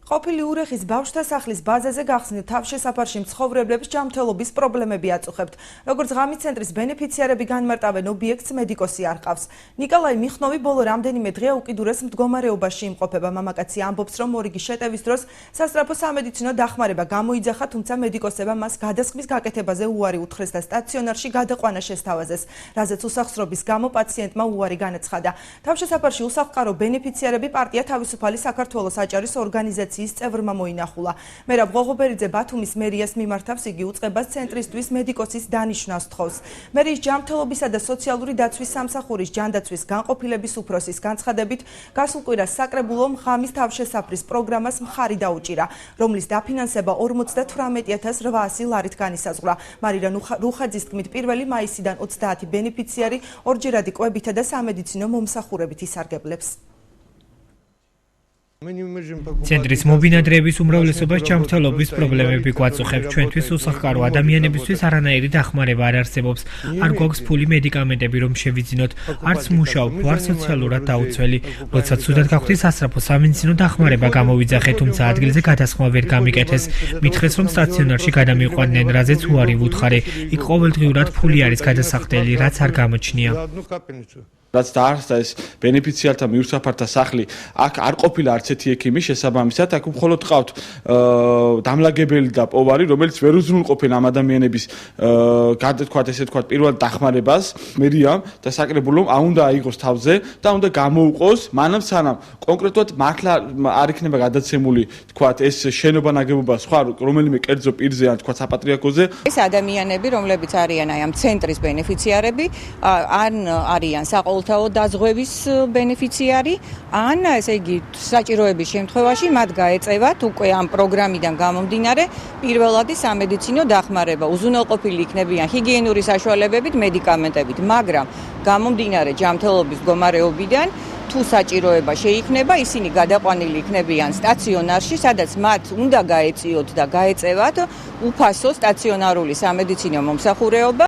ყოფილი ურეხის ბავშვთა სახლის ბაზაზე გახსნილ თავშესაფარში მცხოვრებლებს ჯანმრთელობის პრობლემები აწუხებთ. როგორც ღამის ცენტრის ბენეფიციარები განმარტავენ, ობიექტს მედიკოსი არ ყავს. ნიკოლაი მიხნოვი ბოლო რამდენიმე დღეა უკიდურეს მდგომარეობაში იმყოფება. მამაკაცი ამბობს, რომ მორიგის შეტევის დროს სასწრაფო სამედიცინო დახმარება გამოიძახა, თუმცა მედიკოსებმა მას გადასხმის გაკეთებაზე უარი უთხრეს და სტაციონარში გადაყვანა შესთავაზეს, რაზეც უსახსრობის გამო პაციენტმა უარი განაცხადა. თავშესაფარში უსახლკარო ბენეფიციარები პარტია თავისუფალი საქართველოს აჭარის ორგანიზაცია წევრმა მოინახულა. მერაბ ღოღობერიძე ბათუმის მერიას მიმართავს, იგი უწყებას ცენტრისთვის მედიკოსის დანიშვნას თხოვს. მერიის ჯანმრთელობისა და სოციალური დაცვის სამსახურის ჯანდაცვის განყოფილების უფროსის განცხადებით, გასულ კვირას საკრებულომ ღამის თავშესაფრის პროგრამას მხარი დაუჭირა, რომლის დაფინანსება 58,800 ლარით განისაზღვრა. მარია რუხაძის თქმით, 1 მაისიდან 30 ბენეფიციარი ორჯერადი კვებითა და სამედიცინო მომსახურებით ისარგებლებს. ცენტრის მობინადრეების უმრავლესობას ჯანმრთელობის პრობლემები გვაწუხებს. ჩვენთვის უსახლკარო ადამიანებისთვის არანაირი დახმარება არ არსებობს. არ გვაქვს ფული მედიკამენტები რომ შევიძინოთ, არც მუშაობ, ვარ სოციალურად დაუცველი. როცა ცუდად გავხდი, სასწრაფო სამედიცინო დახმარება გამოვიძახე, თუმცა ადგილზე გადასხმა ვერ გამიკეთეს. მითხრეს, რომ სტაციონარში გადამიყვანდნენ, რაზეც უარი ვუთხარე. იქ ყოველდღიურად ფული არის გადასახდელი, რაც არ გამოჩნია. რაც დაარსდა ეს ბენეფიციართა მიუსაფართა სახლი, აქ არ ყოფილა არც ერთი ექიმი შესაბამისად, აქ მხოლოდ ყავთ დამლაგებელი და პოვარი, რომელიც ვერ უზრუნველყოფენ ამ ადამიანების პირველად დახმარებას. მერიამ და საკრებულომ უნდა აიღოს თავზე და უნდა გამოუყოს, მანამ სანამ კონკრეტულად მართლა არ იქნება გადაცემული, ეს შენობა ნაგებობა სხვა რომელიმე კერძო პირზე ან საპატრიარქოზე. ეს ადამიანები, რომლებიც არიან ამ ცენტრის ბენეფიციარები, ან არიან საყოველთაო დაზღვევის ბენეფიციარი, ან ესე იგი საჭიროების შემთხვევაში მათ გაეწევათ უკვე ამ პროგრამიდან გამომდინარე პირველადი სამედიცინო დახმარება. უზრუნველყოფილი იქნებიან ჰიგიენური საშუალებებით, მედიკამენტებით, მაგრამ გამომდინარე ჯანმრთელობის მდგომარეობიდან თუ საჭიროება შეიქმნება, ისინი გადაყვანილი იქნებიან სტაციონარში, სადაც მათ უნდა გაეწიოთ და გაეწევათ უფასო სტაციონარული სამედიცინო მომსახურეობა.